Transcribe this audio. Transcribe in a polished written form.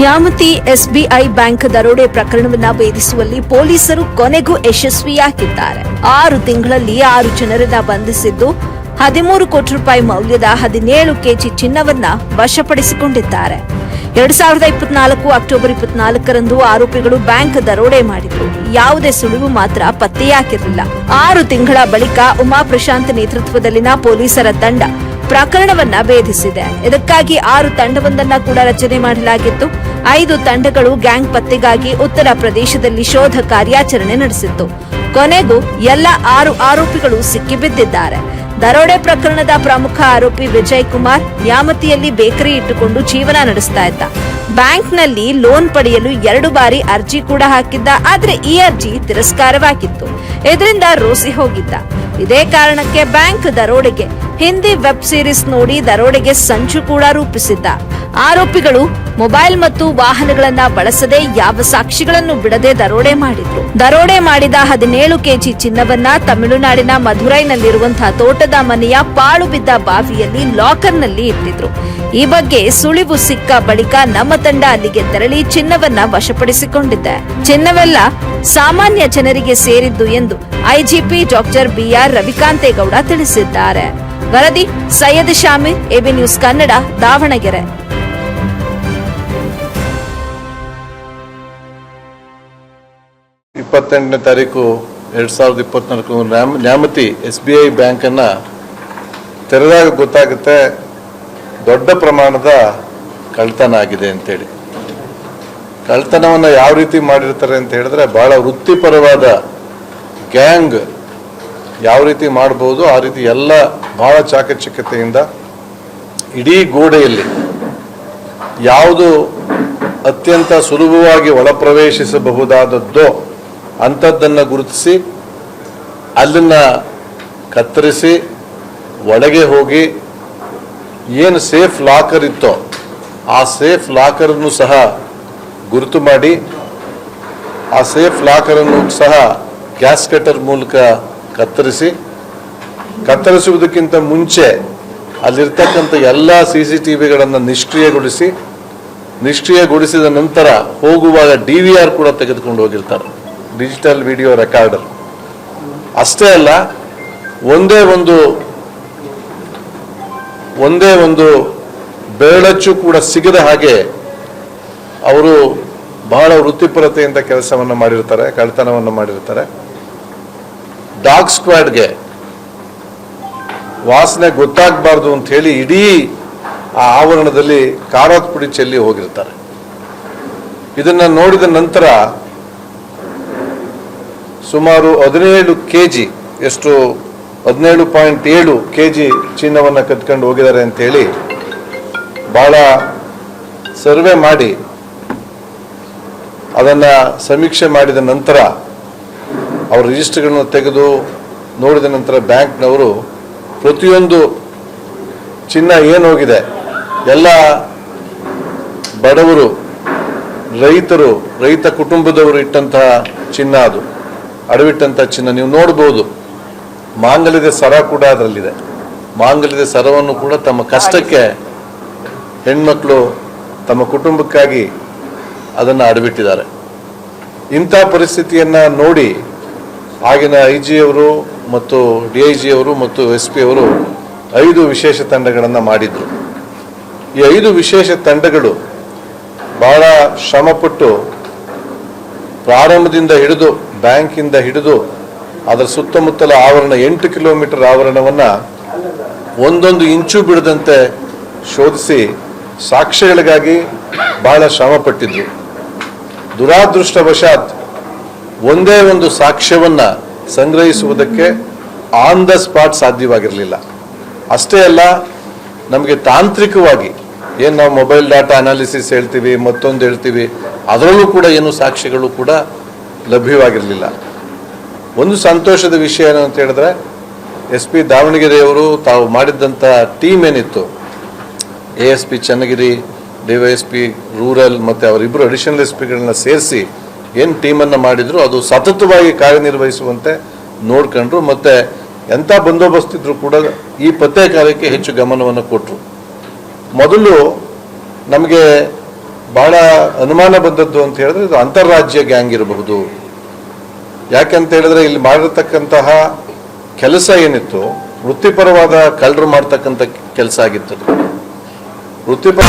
Nyamathi SBI bank ದರೋಡೆ ಪ್ರಕರಣವನ್ನ ಭೇದಿಸುವಲ್ಲಿ ಪೊಲೀಸರು ಕೊನೆಗೂ ಯಶಸ್ವಿಯಾಗಿದ್ದಾರೆ. 6 ತಿಂಗಳಲ್ಲಿ 6 ಜನರನ್ನ ಬಂಧಿಸಿದ್ದು 13 ಕೋಟಿ ರೂಪಾಯಿ ಮೌಲ್ಯದ 17 ಕೆಜಿ ಚಿನ್ನವನ್ನ ವಶಪಡಿಸಿಕೊಂಡಿದ್ದಾರೆ. 2024 ಅಕ್ಟೋಬರ್ 24ರಂದು ಆರೋಪಿಗಳು ಬ್ಯಾಂಕ್ ದರೋಡೆ ಮಾಡಿದ್ರು. ಯಾವುದೇ ಸುಳಿವು ಮಾತ್ರ ಪತ್ತೆಯಾಗಿರಲಿಲ್ಲ. 6 ತಿಂಗಳ ಬಳಿಕ ಉಮಾ ಪ್ರಶಾಂತ್ ನೇತೃತ್ವದಲ್ಲಿನ ಪೊಲೀಸರ ತಂಡ ಪ್ರಕರಣವನ್ನ ಭೇದಿಸಿದೆ. ಇದಕ್ಕಾಗಿ 6 ತಂಡವೊಂದನ್ನ ಕೂಡ ರಚನೆ ಮಾಡಲಾಗಿತ್ತು. 5 ತಂಡಗಳು ಗ್ಯಾಂಗ್ ಪತ್ತೆಗಾಗಿ ಉತ್ತರ ಪ್ರದೇಶದಲ್ಲಿ ಶೋಧ ಕಾರ್ಯಾಚರಣೆ ನಡೆಸಿತ್ತು. ಕೊನೆಗೂ ಎಲ್ಲ 6 ಆರೋಪಿಗಳು ಸಿಕ್ಕಿಬಿದ್ದಿದ್ದಾರೆ. ದರೋಡೆ ಪ್ರಕರಣದ ಪ್ರಮುಖ ಆರೋಪಿ ವಿಜಯ್ ಕುಮಾರ್ ನ್ಯಾಮತಿಯಲ್ಲಿ ಬೇಕರಿ ಇಟ್ಟುಕೊಂಡು ಜೀವನ ನಡೆಸ್ತಾ ಇದ್ದ. ಬ್ಯಾಂಕ್ನಲ್ಲಿ ಲೋನ್ ಪಡೆಯಲು 2 ಬಾರಿ ಅರ್ಜಿ ಕೂಡ ಹಾಕಿದ್ದ. ಆದ್ರೆ ಈ ಅರ್ಜಿ ತಿರಸ್ಕಾರವಾಗಿತ್ತು. ಇದರಿಂದ ರೋಸಿ ಹೋಗಿದ್ದ. ಇದೇ ಕಾರಣಕ್ಕೆ ಬ್ಯಾಂಕ್ ದರೋಡೆಗೆ ಹಿಂದಿ ವೆಬ್ ಸೀರೀಸ್ ನೋಡಿ ದರೋಡೆಗೆ ಸಂಚು ಕೂಡ ರೂಪಿಸಿದ್ದ. ಆರೋಪಿಗಳು ಮೊಬೈಲ್ ಮತ್ತು ವಾಹನಗಳನ್ನ ಬಳಸದೆ ಯಾವ ಸಾಕ್ಷಿಗಳನ್ನು ಬಿಡದೆ ದರೋಡೆ ಮಾಡಿದ್ರು. ದರೋಡೆ ಮಾಡಿದ 17 ಕೆಜಿ ಚಿನ್ನವನ್ನ ತಮಿಳುನಾಡಿನ ಮಧುರೈನಲ್ಲಿರುವಂತಹ ತೋಟದ ಮನೆಯ ಪಾಳು ಬಿದ್ದ ಬಾವಿಯಲ್ಲಿ ಲಾಕರ್ನಲ್ಲಿ ಇಟ್ಟಿದ್ರು. ಈ ಬಗ್ಗೆ ಸುಳಿವು ಸಿಕ್ಕ ಬಳಿಕ ನಮ್ಮ ತಂಡ ಅಲ್ಲಿಗೆ ತೆರಳಿ ಚಿನ್ನವನ್ನ ವಶಪಡಿಸಿಕೊಂಡಿದೆ. ಚಿನ್ನವೆಲ್ಲ ಸಾಮಾನ್ಯ ಜನರಿಗೆ ಸೇರಿದ್ದು ಎಂದು ಐಜಿಪಿ ಡಾಕ್ಟರ್ ಬಿಆರ್ ರವಿಕಾಂತೇಗೌಡ ತಿಳಿಸಿದ್ದಾರೆ. ವರದಿ ಸೈಯದ್ ಶಾಮೀರ್, ಎಬಿ ನ್ಯೂಸ್ ಕನ್ನಡ, ದಾವಣಗೆರೆ. ತಾರೀಕು 2024 ನ್ಯಾಮತಿ ಎಸ್ಬಿಐ ಬ್ಯಾಂಕ್ ಅನ್ನ ತೆರೆದಾಗ ಗೊತ್ತಾಗುತ್ತೆ ದೊಡ್ಡ ಪ್ರಮಾಣದ ಕಳ್ಳತನ ಆಗಿದೆ ಅಂತೇಳಿ. ಕಳ್ಳತನವನ್ನ ಯಾವ ರೀತಿ ಮಾಡಿರ್ತಾರೆ ಅಂತ ಹೇಳಿದ್ರೆ ಬಹಳ ವೃತ್ತಿಪರವಾದ ಗ್ಯಾಂಗ್ ಯಾವ ರೀತಿ ಮಾಡಬಹುದು ಆ ರೀತಿ ಎಲ್ಲ ಬಹಳ ಚಾಕಚಕ್ಯತೆಯಿಂದ ಇಡೀ ಗೋಡೆಯಲ್ಲಿ ಯಾವುದು ಅತ್ಯಂತ ಸುಲಭವಾಗಿ ಒಳಪ್ರವೇಶಿಸಬಹುದಾದದ್ದೋ ಅಂಥದ್ದನ್ನು ಗುರುತಿಸಿ ಅಲ್ಲನ್ನ ಕತ್ತರಿಸಿ ಒಳಗೆ ಹೋಗಿ ಏನು ಸೇಫ್ ಲಾಕರ್ ಇತ್ತೋ ಆ ಸೇಫ್ ಲಾಕರನ್ನು ಸಹ ಗುರುತು ಮಾಡಿ ಆ ಸೇಫ್ ಲಾಕರನ್ನು ಸಹ ಗ್ಯಾಸ್ ಕಟರ್ ಮೂಲಕ ಕತ್ತರಿಸುವುದಕ್ಕಿಂತ ಮುಂಚೆ ಅಲ್ಲಿರ್ತಕ್ಕಂಥ ಎಲ್ಲ CCTVಗಳನ್ನು ನಿಷ್ಕ್ರಿಯಗೊಳಿಸಿದ ನಂತರ ಹೋಗುವಾಗ DVR ಕೂಡ ತೆಗೆದುಕೊಂಡು ಹೋಗಿರ್ತಾರೆ, ಡಿಜಿಟಲ್ ವಿಡಿಯೋ ರೆಕಾರ್ಡರ್. ಅಷ್ಟೇ ಅಲ್ಲ, ಒಂದೇ ಒಂದು ಬೆರಳಚ್ಚು ಕೂಡ ಸಿಗದ ಹಾಗೆ ಅವರು ಬಹಳ ವೃತ್ತಿಪರತೆಯಿಂದ ಕೆಲಸವನ್ನು ಮಾಡಿರ್ತಾರೆ, ಕಳ್ಳತನವನ್ನು ಮಾಡಿರ್ತಾರೆ. ಡಾಗ್ ಸ್ಕ್ವಾಡ್ಗೆ ವಾಸನೆ ಗೊತ್ತಾಗಬಾರ್ದು ಅಂತ ಹೇಳಿ ಇಡೀ ಆ ಆವರಣದಲ್ಲಿ ಖಾರದ ಪುಡಿ ಚೆಲ್ಲಿ ಹೋಗಿರ್ತಾರೆ. ಇದನ್ನ ನೋಡಿದ ನಂತರ ಸುಮಾರು 17 ಕೆಜಿ, ಎಷ್ಟು 17.7 ಕೆಜಿ ಚಿನ್ನವನ್ನು ಕದ್ಕೊಂಡು ಹೋಗಿದ್ದಾರೆ ಅಂತ ಹೇಳಿ ಬಹಳ ಸರ್ವೆ ಮಾಡಿ ಅದನ್ನ ಸಮೀಕ್ಷೆ ಮಾಡಿದ ನಂತರ ಅವ್ರ ರಿಜಿಸ್ಟರ್ಗಳನ್ನು ತೆಗೆದು ನೋಡಿದ ನಂತರ ಬ್ಯಾಂಕ್ನವರು ಪ್ರತಿಯೊಂದು ಚಿನ್ನ ಏನೋಗಿದೆ ಎಲ್ಲ ಬಡವರು, ರೈತ ಕುಟುಂಬದವರು ಇಟ್ಟಂತಹ ಚಿನ್ನ, ಅದು ಅಡವಿಟ್ಟಂತಹ ಚಿನ್ನ. ನೀವು ನೋಡ್ಬೋದು, ಮಾಂಗಲ್ಯದ ಸರ ಕೂಡ ಅದರಲ್ಲಿದೆ. ಮಾಂಗಲ್ಯದ ಸರವನ್ನು ಕೂಡ ತಮ್ಮ ಕಷ್ಟಕ್ಕೆ ಹೆಣ್ಮಕ್ಳು ತಮ್ಮ ಕುಟುಂಬಕ್ಕಾಗಿ ಅದನ್ನು ಅಡವಿಟ್ಟಿದ್ದಾರೆ. ಇಂಥ ಪರಿಸ್ಥಿತಿಯನ್ನ ನೋಡಿ ಆಗಿನ IG ಅವರು ಮತ್ತು DIG ಅವರು ಮತ್ತು SP ಅವರು 5 ವಿಶೇಷ ತಂಡಗಳನ್ನು ಮಾಡಿದ್ರು. ಈ 5 ವಿಶೇಷ ತಂಡಗಳು ಬಹಳ ಶ್ರಮಪಟ್ಟು ಪ್ರಾರಂಭದಿಂದ ಹಿಡಿದು ಬ್ಯಾಂಕಿಂದ ಹಿಡಿದು ಅದರ ಸುತ್ತಮುತ್ತಲ ಆವರಣ 8 ಕಿಲೋಮೀಟರ್ ಆವರಣವನ್ನ ಒಂದೊಂದು ಇಂಚು ಬಿಡದಂತೆ ಶೋಧಿಸಿ ಸಾಕ್ಷ್ಯಗಳಿಗಾಗಿ ಬಹಳ ಶ್ರಮಪಟ್ಟಿದ್ರು. ದುರಾದೃಷ್ಟವಶಾತ್ ಒಂದೇ ಒಂದು ಸಾಕ್ಷ್ಯವನ್ನ ಸಂಗ್ರಹಿಸುವುದಕ್ಕೆ ಆನ್ ದ ಸ್ಪಾಟ್ ಸಾಧ್ಯವಾಗಿರಲಿಲ್ಲ. ಅಷ್ಟೇ ಅಲ್ಲ, ನಮಗೆ ತಾಂತ್ರಿಕವಾಗಿ ಏನು ನಾವು ಮೊಬೈಲ್ ಡಾಟಾ ಅನಾಲಿಸಿಸ್ ಹೇಳ್ತೀವಿ, ಮತ್ತೊಂದು ಹೇಳ್ತೀವಿ, ಅದರಲ್ಲೂ ಕೂಡ ಏನು ಸಾಕ್ಷ್ಯಗಳು ಕೂಡ ಲಭ್ಯವಾಗಿರಲಿಲ್ಲ. ಒಂದು ಸಂತೋಷದ ವಿಷಯ ಏನು ಅಂತ ಹೇಳಿದ್ರೆ SP ದಾವಣಗೆರೆಯವರು ತಾವು ಮಾಡಿದ್ದಂಥ ಟೀಮ್ ಏನಿತ್ತು, ASP ಚನ್ನಗಿರಿ, DYSP ರೂರಲ್ ಮತ್ತು ಅವರಿಬ್ಬರು ಅಡಿಷನಲ್ SPಗಳನ್ನ ಸೇರಿಸಿ ಏನು ಟೀಮನ್ನು ಮಾಡಿದ್ರು ಅದು ಸತತವಾಗಿ ಕಾರ್ಯನಿರ್ವಹಿಸುವಂತೆ ನೋಡ್ಕೊಂಡ್ರು. ಮತ್ತು ಎಂಥ ಬಂದೋಬಸ್ತಿದ್ರು ಕೂಡ ಈ ಪತ್ತೆ ಕಾರ್ಯಕ್ಕೆ ಹೆಚ್ಚು ಗಮನವನ್ನು ಕೊಟ್ಟರು. ಮೊದಲು ನಮಗೆ ಬಹಳ ಅನುಮಾನ ಬಂದದ್ದು ಅಂತ ಹೇಳಿದ್ರೆ ಇದು ಅಂತಾರಾಜ್ಯ ಗ್ಯಾಂಗ್ ಇರಬಹುದು. ಯಾಕೆಂತ ಹೇಳಿದ್ರೆ ಇಲ್ಲಿ ಮಾಡಿರ್ತಕ್ಕಂತಹ ಕೆಲಸ ಏನಿತ್ತು ವೃತ್ತಿಪರವಾದ ಕಳ್ಳರು ಮಾಡ್ತಕ್ಕಂಥ ಕೆಲಸ ಆಗಿತ್ತು. ವೃತ್ತಿಪರ